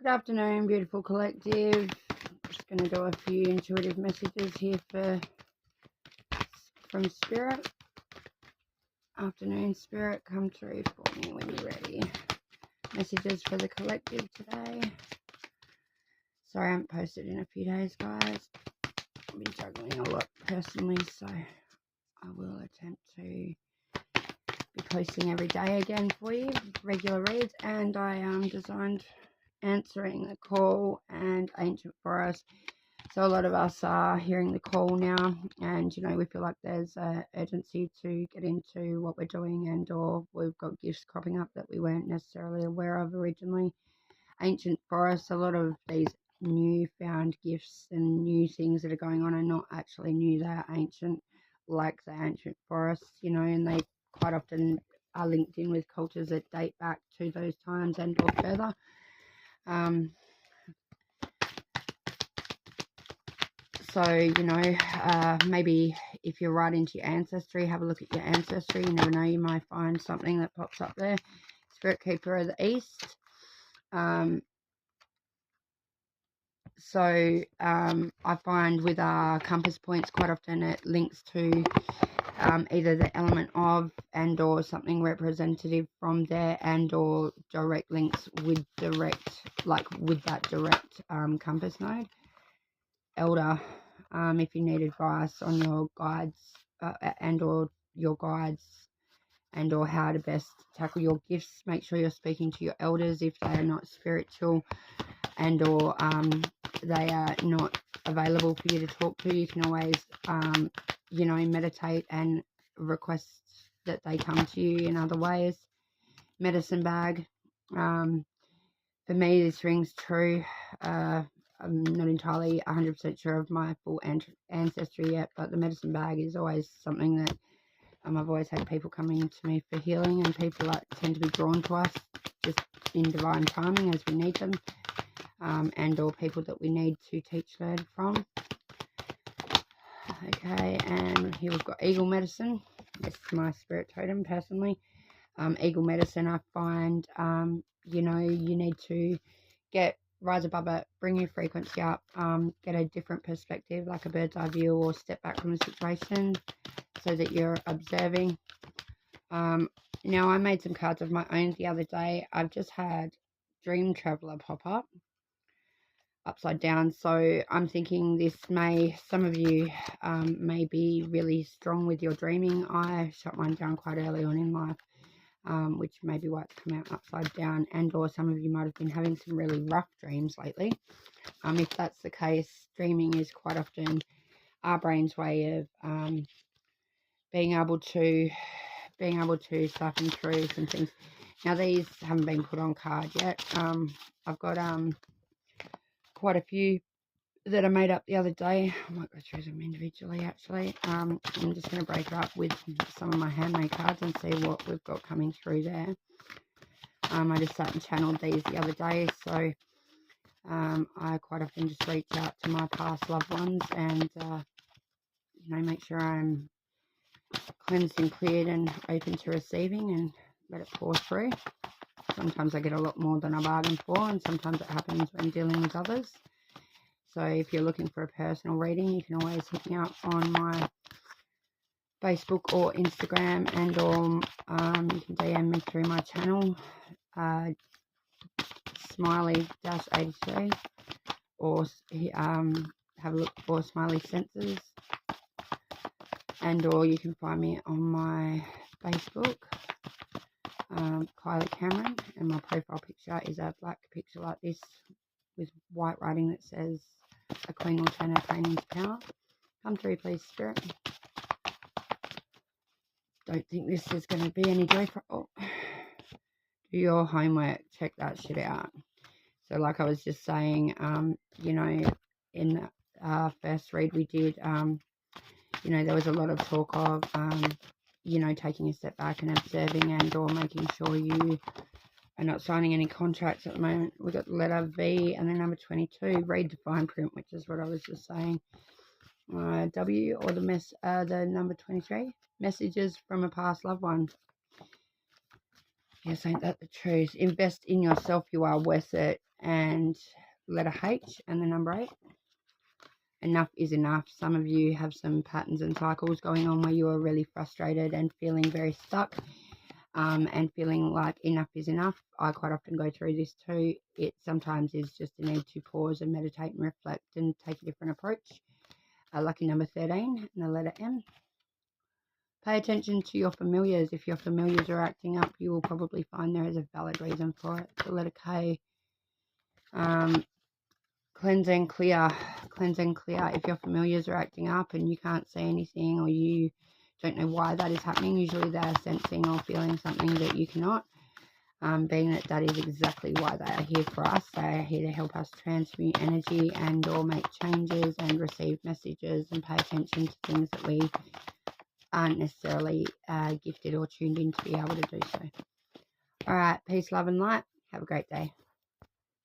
Good afternoon, beautiful collective. Just going to do a few intuitive messages here from Spirit. Afternoon, Spirit, come through for me when you're ready. Messages for the collective today. Sorry I haven't posted in a few days, guys. I've been juggling a lot personally, so I will attempt to be posting every day again for you, regular reads, and I designed answering the call and ancient forest. So a lot of us are hearing the call now, and we feel like there's a urgency to get into what we're doing, and or we've got gifts cropping up that we weren't necessarily aware of originally. Ancient forests, a lot of these newfound gifts and new things that are going on are not actually new, they're ancient, like the ancient forests, and they quite often are linked in with cultures that date back to those times and or further. So, maybe if you're right into your ancestry, have a look at your ancestry. You never know, you might find something that pops up there. Spirit Keeper of the East. I find with our compass points, quite often it links to either the element of and or something representative from there, and or direct links with that direct compass node. Elder, if you need advice on your guides and or your guides and or how to best tackle your gifts, make sure you're speaking to your elders if they are not spiritual and or they are not available for you to talk to. You can always meditate and request that they come to you in other ways. Medicine bag, for me this rings true. I'm not entirely 100% sure of my full ancestry yet, but the medicine bag is always something that I've always had people coming to me for healing, and people tend to be drawn to us just in divine timing as we need them, and or people that we need to teach, learn from. Okay, and here we've got eagle medicine. This is my spirit totem personally. Eagle medicine, I find, you need to rise above it, bring your frequency up, get a different perspective, like a bird's eye view, or step back from the situation so that you're observing. Now, I made some cards of my own the other day. I've just had Dream Traveler pop up upside down, so I'm thinking some of you may be really strong with your dreaming. I shut mine down quite early on in life, which may be why it's come out upside down, and or some of you might have been having some really rough dreams lately. If that's the case, dreaming is quite often our brain's way of being able to siphon through some things. Now, these haven't been put on card yet. I've got quite a few that I made up the other day. I might go through them individually, actually. I'm just going to break it up with some of my handmade cards and see what we've got coming through there. I just sat and channeled these the other day, so I quite often just reach out to my past loved ones and make sure I'm cleansed and cleared and open to receiving, and let it pour through. Sometimes I get a lot more than I bargained for, and sometimes it happens when dealing with others. So if you're looking for a personal reading, you can always hit me up on my Facebook or Instagram, and or you can DM me through my channel, Smiley-83, or have a look for Smiley Senses, and or you can find me on my Facebook, Kylie Cameron, and my profile picture is a black picture like this with white writing that says "A Queen will turn her pain into power." Come through, please, Spirit. Don't think this is going to be any joy for... do your homework, check that shit out. So like I was just saying, in the first read we did, there was a lot of talk of, taking a step back and observing, and or making sure you are not signing any contracts at the moment. We got the letter V and then number 22, read the fine print, which is what I was just saying. W, or the number 23, messages from a past loved one. Yes, ain't that the truth? Invest in yourself, you are worth it. and letter H and the number 8. Enough is enough. Some of you have some patterns and cycles going on where you are really frustrated and feeling very stuck, and feeling like enough is enough. I quite often go through this too. It sometimes is just a need to pause and meditate and reflect and take a different approach. Lucky number 13 and the letter M. Pay attention to your familiars. If your familiars are acting up, you will probably find there is a valid reason for it. The letter K. Cleanse and clear. Cleanse and clear. If your familiars are acting up and you can't say anything, or you don't know why that is happening, usually they're sensing or feeling something that you cannot. Being that is exactly why they are here for us. They are here to help us transmute energy and or make changes and receive messages and pay attention to things that we aren't necessarily gifted or tuned in to be able to do so. All right, peace, love and light. Have a great day.